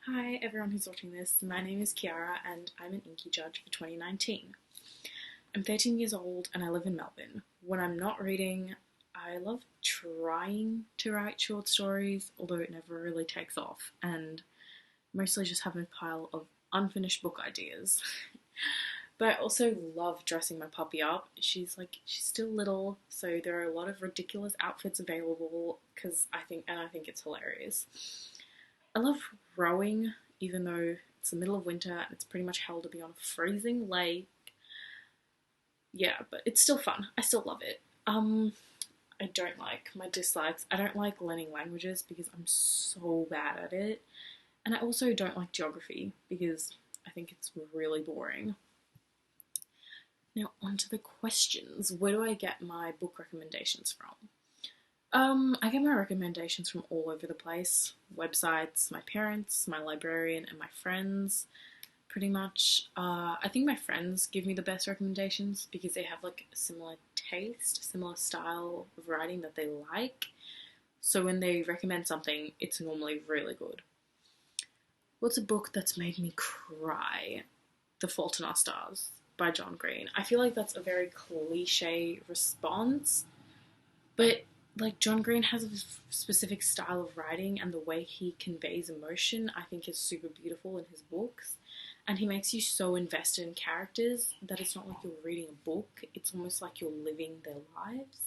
Hi everyone who's watching this, my name is Kiara and I'm an Inky judge for 2019. I'm 13 years old and I live in Melbourne. When I'm not reading, I love trying to write short stories, although it never really takes off, and mostly just have a pile of unfinished book ideas. But I also love dressing my puppy up. She's still little, so there are a lot of ridiculous outfits available because I think it's hilarious. I love rowing, even though it's the middle of winter and it's pretty much hell to be on a freezing lake. Yeah, but it's still fun. I still love it. I don't like my dislikes. I don't like learning languages because I'm so bad at it. And I also don't like geography because I think it's really boring. Now, on to the questions. Where do I get my book recommendations from? I get my recommendations from all over the place. Websites, my parents, my librarian, and my friends. Pretty much. I think my friends give me the best recommendations because they have like a similar taste, similar style of writing that they like. So when they recommend something, it's normally really good. What's a book that's made me cry? The Fault in Our Stars by John Green. I feel like that's a very cliche response, but like John Green has a specific style of writing, and the way he conveys emotion I think is super beautiful in his books, and he makes you so invested in characters that it's not like you're reading a book, it's almost like you're living their lives.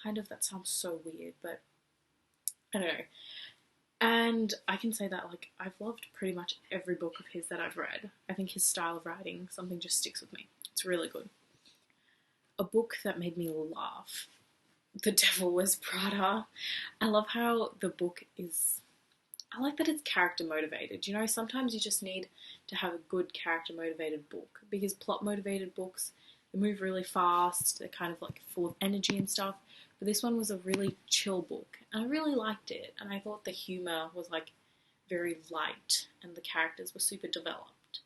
Kind of, that sounds so weird, but I don't know. And I can say that like I've loved pretty much every book of his that I've read. I think his style of writing, something just sticks with me. It's really good. A book that made me laugh. The Devil Wears Prada. I love how the book is. I like that it's character motivated. You know, sometimes you just need to have a good character motivated book because plot motivated books, they move really fast, they're kind of like full of energy and stuff. But this one was a really chill book and I really liked it. And I thought the humour was like very light and the characters were super developed.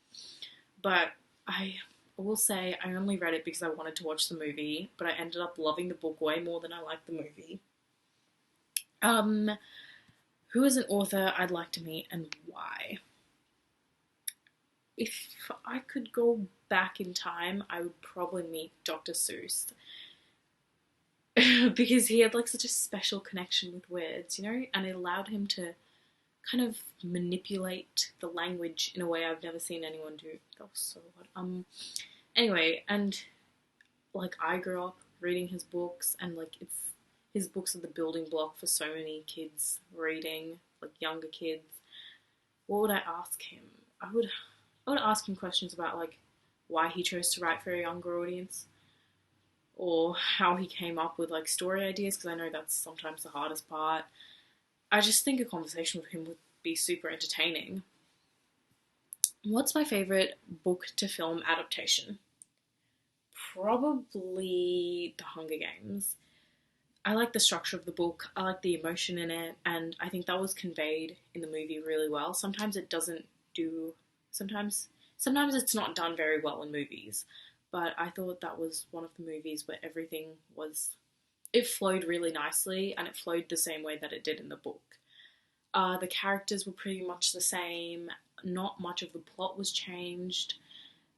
But I will say I only read it because I wanted to watch the movie, but I ended up loving the book way more than I liked the movie. Um, who is an author I'd like to meet and why? If I could go back in time, I would probably meet Dr. Seuss because he had like such a special connection with words, you know, and it allowed him to kind of manipulate the language in a way I've never seen anyone do. That was so odd. Anyway, and like I grew up reading his books, and like it's his books are the building block for so many kids reading, like younger kids. What would I ask him? I would ask him questions about like why he chose to write for a younger audience, or how he came up with like story ideas, because I know that's sometimes the hardest part. I just think a conversation with him would be super entertaining. What's my favorite book to film adaptation? Probably The Hunger Games. I like the structure of the book, I like the emotion in it, and I think that was conveyed in the movie really well. Sometimes it doesn't do, sometimes, sometimes it's not done very well in movies, but I thought that was one of the movies where everything was, it flowed really nicely and it flowed the same way that it did in the book. The characters were pretty much the same, not much of the plot was changed.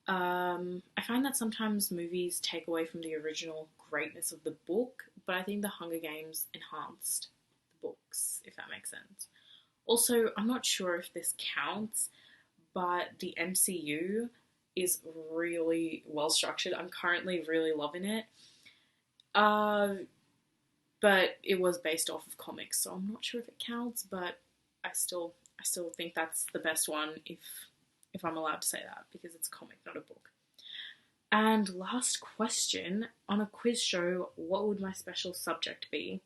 I find that sometimes movies take away from the original greatness of the book, but I think The Hunger Games enhanced the books, if that makes sense. Also, I'm not sure if this counts, but the MCU is really well structured. I'm currently really loving it. Uh, but it was based off of comics, so I'm not sure if it counts, but I still think that's the best one if I'm allowed to say that, because it's a comic, not a book. And last question, on a quiz show, what would my special subject be?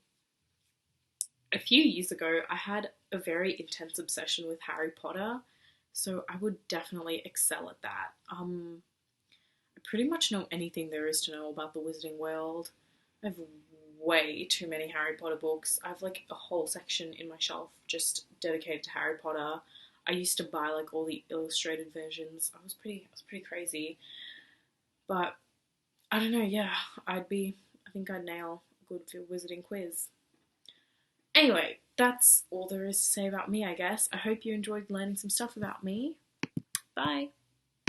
A few years ago, I had a very intense obsession with Harry Potter, so I would definitely excel at that. I pretty much know anything there is to know about the Wizarding World. I have way too many Harry Potter books. I have like a whole section in my shelf just dedicated to Harry Potter. I used to buy like all the illustrated versions. I was pretty crazy. But I don't know, yeah, I think I'd nail a good wizarding quiz. Anyway, that's all there is to say about me, I guess. I hope you enjoyed learning some stuff about me. Bye!